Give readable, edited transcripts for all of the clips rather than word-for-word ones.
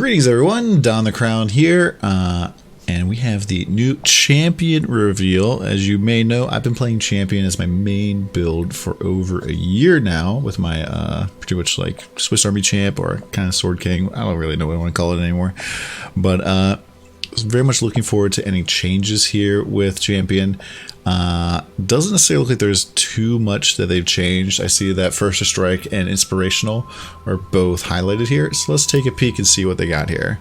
Greetings everyone, DonTheCrown here, and we have the new champion reveal. As you may know, I've been playing champion as my main build for over a year now with my pretty much like Swiss Army champ or kind of sword king. I don't really know what I want to call it anymore, but I was very much looking forward to any changes here with champion. Doesn't necessarily look like there's too much that they've changed. I see that First to Strike and Inspirational are both highlighted here, so let's take a peek and see what they got here.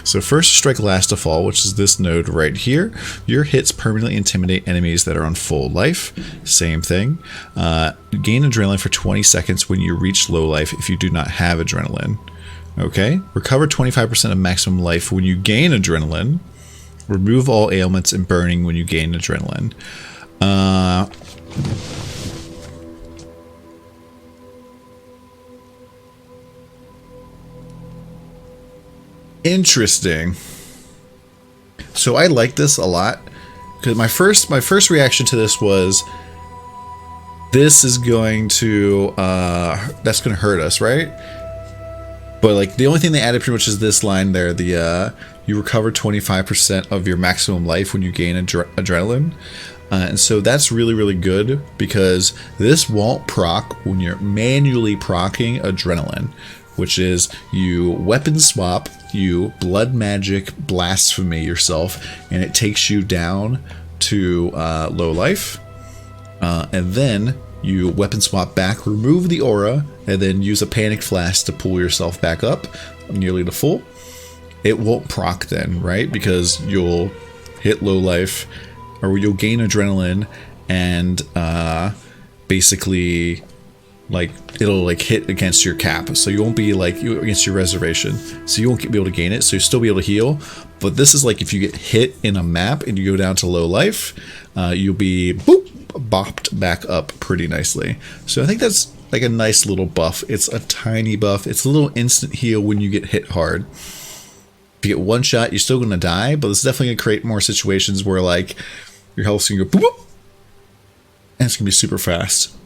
So First to Strike, Last to Fall, which is this node right here. Your hits permanently intimidate enemies that are on full life. Same thing. Gain adrenaline for 20 seconds when you reach low life if you do not have adrenaline. Okay. Recover 25% of maximum life when you gain adrenaline. Remove all ailments and burning when you gain adrenaline. Interesting. So I like this a lot because my first reaction to this was, this is going to that's going to hurt us, right? But like the only thing they added pretty much is this line there, the you recover 25% of your maximum life when you gain adrenaline. And so that's really, really good because this won't proc when you're manually procking adrenaline, which is you weapon swap, you blood magic blasphemy yourself, and it takes you down to low life. And then you weapon swap back, remove the aura, and then use a panic flask to pull yourself back up nearly to full. It won't proc then, right? Because you'll hit low life, or you'll gain adrenaline, and basically, like, it'll like hit against your cap, so you won't be like against your reservation, so you won't be able to gain it. So you'll still be able to heal, but this is like if you get hit in a map and you go down to low life, you'll be boop bopped back up pretty nicely. So I think that's like a nice little buff. It's a tiny buff. It's a little instant heal when you get hit hard. If you get one shot, you're still gonna die, but it's definitely gonna create more situations where like your health's gonna go boop, boop, and it's gonna be super fast.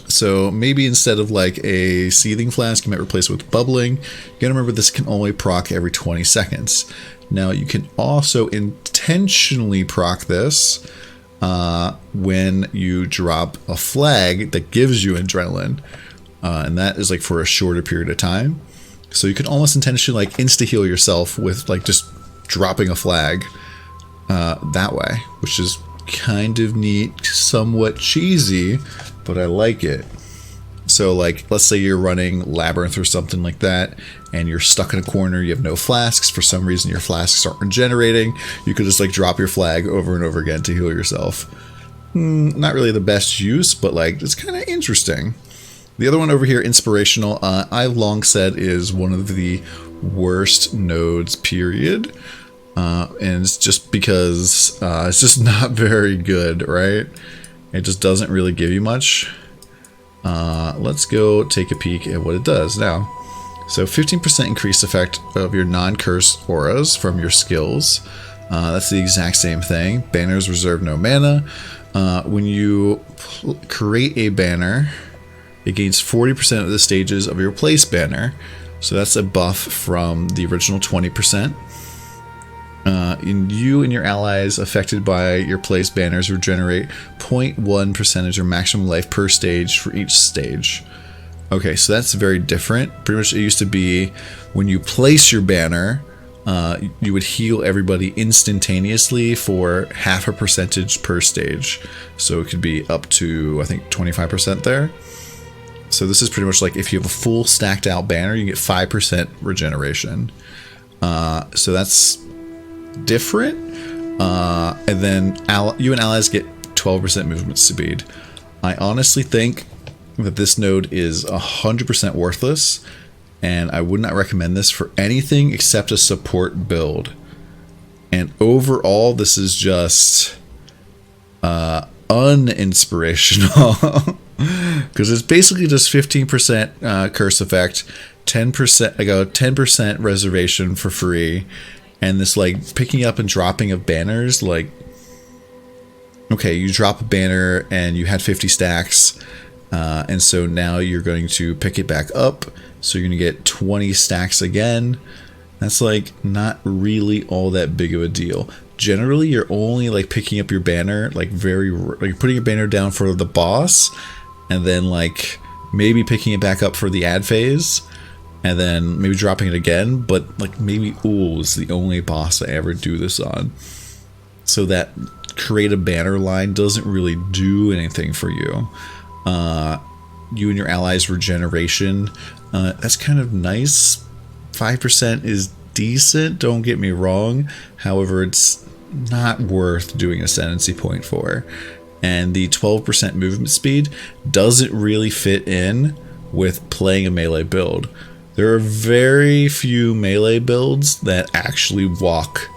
So maybe instead of like a seething flask, you might replace it with bubbling. You gotta remember this can only proc every 20 seconds. Now you can also intentionally proc this when you drop a flag that gives you adrenaline, and that is like for a shorter period of time. So you can almost intentionally like insta heal yourself with like just dropping a flag that way, which is kind of neat, somewhat cheesy, but I like it. So like, let's say you're running Labyrinth or something like that, and you're stuck in a corner, you have no flasks, for some reason your flasks aren't regenerating, you could just like drop your flag over and over again to heal yourself. Not really the best use, but like, it's kind of interesting. The other one over here, Inspirational, I've long said is one of the worst nodes, period. And it's just because it's just not very good, right? It just doesn't really give you much. Let's go take a peek at what it does now. So 15% increased effect of your non-curse auras from your skills. That's the exact same thing. Banners reserve no mana. When you create a banner, it gains 40% of the stages of your place banner. So that's a buff from the original 20%. And you and your allies affected by your place banners regenerate 0.1% of maximum life per stage for each stage. Okay, so that's very different. Pretty much it used to be when you place your banner, you would heal everybody instantaneously for 0.5% per stage. So it could be up to, I think, 25% there. So this is pretty much like if you have a full stacked out banner, you get 5% regeneration. So that's different. And then you and allies get 12% movement speed. I honestly think that this node is 100% worthless, and I would not recommend this for anything except a support build. And overall, this is just uninspirational. Because it's basically just 15% curse effect, 10%, like a 10% reservation for free, and this like picking up and dropping of banners. Like, okay, you drop a banner and you had 50 stacks, and so now you're going to pick it back up, so you're going to get 20 stacks again, That's like not really all that big of a deal. Generally, you're only like picking up your banner, like like putting your banner down for the boss, and then like maybe picking it back up for the ad phase, and then maybe dropping it again. But like maybe Ull is the only boss I ever do this on. So that create a banner line doesn't really do anything for you. You and your allies' regeneration, that's kind of nice. 5% is decent, don't get me wrong. However, it's not worth doing ascendancy point for. And the 12% movement speed doesn't really fit in with playing a melee build. There are very few melee builds that actually walk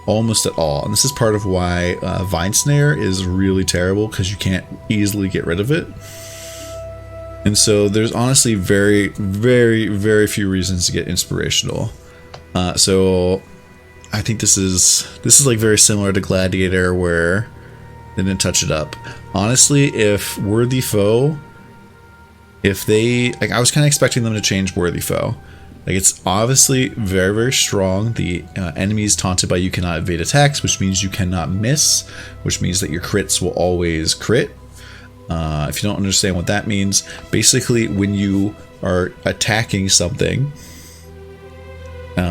almost at all. And this is part of why Vine Snare is really terrible, because you can't easily get rid of it. And so there's honestly very, very, very few reasons to get inspirational. So I think this is like very similar to Gladiator, where they didn't touch it up. Honestly, if Worthy Foe, if they, like, I was kind of expecting them to change Worthy Foe. Like, it's obviously very, very strong. The enemies taunted by you cannot evade attacks, which means you cannot miss, which means that your crits will always crit. If you don't understand what that means, basically when you are attacking something,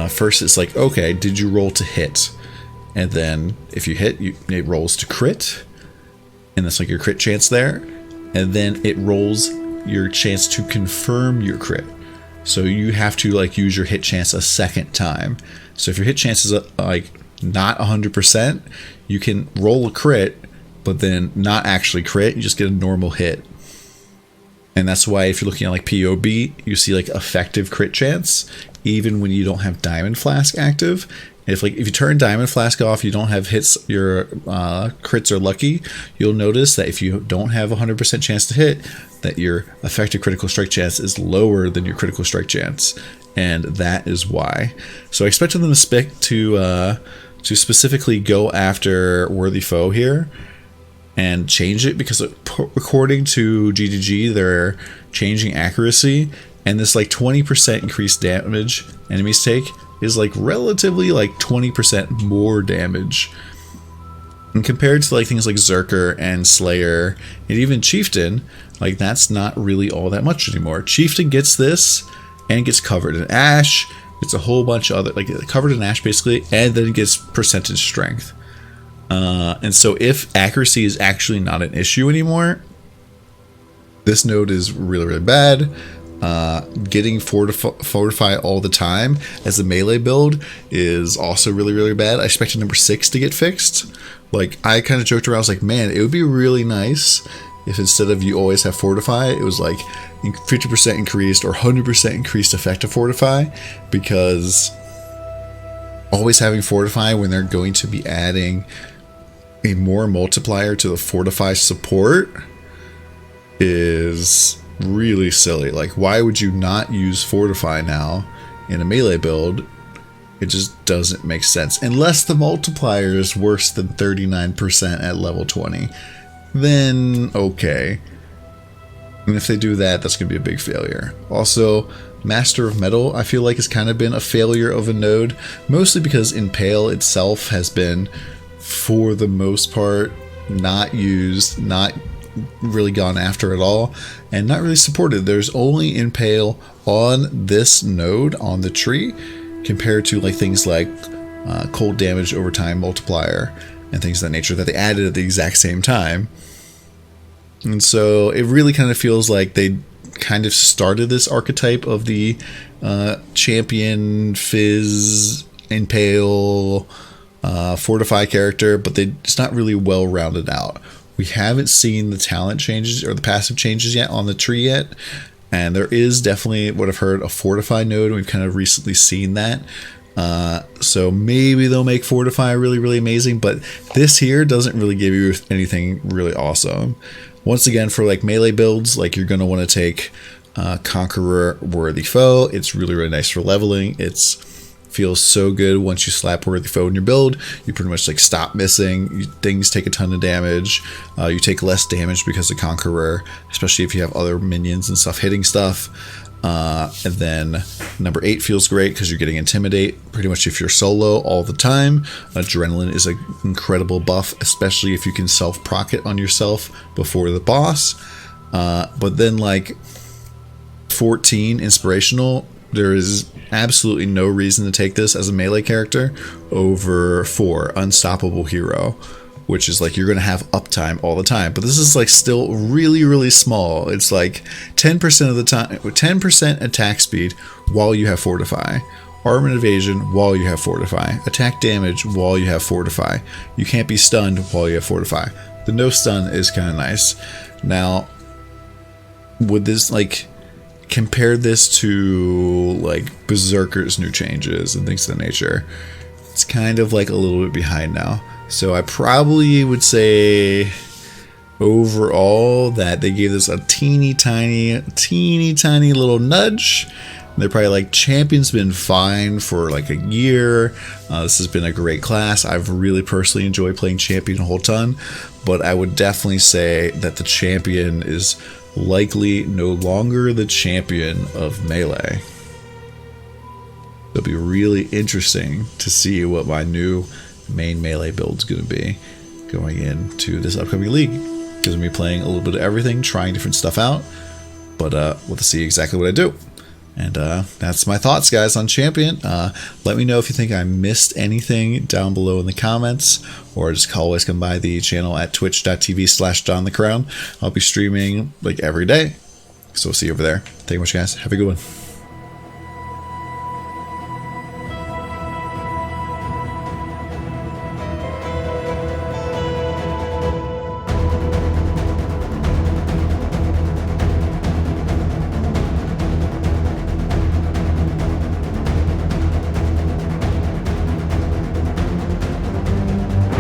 first it's like, okay, did you roll to hit? And then if you hit, it rolls to crit, and that's like your crit chance there. And then it rolls your chance to confirm your crit. So you have to like use your hit chance a second time. So if your hit chance is like not 100%, you can roll a crit, but then not actually crit, you just get a normal hit. And that's why if you're looking at like POB, you see like effective crit chance, even when you don't have Diamond Flask active. If you turn Diamond Flask off, you don't have hits, your crits are lucky, you'll notice that if you don't have 100% chance to hit, that your effective critical strike chance is lower than your critical strike chance. And that is why. So I expected them to specifically go after Worthy Foe here and change it, because according to GGG, they're changing accuracy, and this like 20% increased damage enemies take is like relatively like 20% more damage. And compared to like things like Zerker and Slayer and even Chieftain, like that's not really all that much anymore. Chieftain gets this and gets covered in ash. It's a whole bunch of other, like covered in ash basically, and then it gets percentage strength. And so if accuracy is actually not an issue anymore, this node is really, really bad. Getting fortify all the time as a melee build is also really, really bad. I expected number 6 to get fixed. Like, I kind of joked around, I was like, man, it would be really nice if instead of you always have fortify, it was like 50% increased or 100% increased effective fortify, because always having fortify when they're going to be adding a more multiplier to the fortify support is really silly. Like, why would you not use fortify now in a melee build? It just doesn't make sense. Unless the multiplier is worse than 39% at level 20, then okay. And if they do that, that's going to be a big failure. Also, Master of Metal, I feel like, has kind of been a failure of a node, mostly because Impale itself has been, for the most part, not used, not really gone after at all, and not really supported. There's only Impale on this node on the tree, compared to like things like cold damage over time multiplier and things of that nature that they added at the exact same time. And so it really kind of feels like they kind of started this archetype of the champion, fizz, Impale, fortify character, but it's not really well rounded out. We haven't seen the talent changes or the passive changes yet on the tree yet, and there is definitely, what I've heard, a fortify node. We've kind of recently seen that, so maybe they'll make fortify really, really amazing, but this here doesn't really give you anything really awesome. Once again, for like melee builds, like you're going to want to take Conqueror Worthy Foe. It's really, really nice for leveling. Feels so good once you slap Worthy Foe in your build. You pretty much like stop missing. Things take a ton of damage. You take less damage because of Conqueror, especially if you have other minions and stuff hitting stuff. And then number 8 feels great because you're getting Intimidate pretty much if you're solo all the time. Adrenaline is an incredible buff, especially if you can self-proc it on yourself before the boss. But then like 14, Inspirational, there is absolutely no reason to take this as a melee character over 4, Unstoppable Hero, which is like you're going to have uptime all the time. But this is like still really, really small. It's like 10% of the time, 10% attack speed while you have Fortify. Arm and evasion while you have Fortify. Attack damage while you have Fortify. You can't be stunned while you have Fortify. The no stun is kind of nice. Now, would this like... compare this to like Berserker's new changes and things of that nature. It's kind of like a little bit behind now. So I probably would say overall that they gave this a teeny tiny little nudge. They're probably like Champion's been fine for like a year. This has been a great class. I've really personally enjoyed playing Champion a whole ton, but I would definitely say that the Champion is likely no longer the champion of Melee. It'll be really interesting to see what my new main Melee build is going to be going into this upcoming league, because I'm going to be playing a little bit of everything, trying different stuff out, but we'll see exactly what I do. And that's my thoughts, guys, on Champion. Let me know if you think I missed anything down below in the comments, or just always come by the channel at twitch.tv/DonTheCrown. I'll be streaming like every day, so we'll see you over there. Thank you much, guys. Have a good one.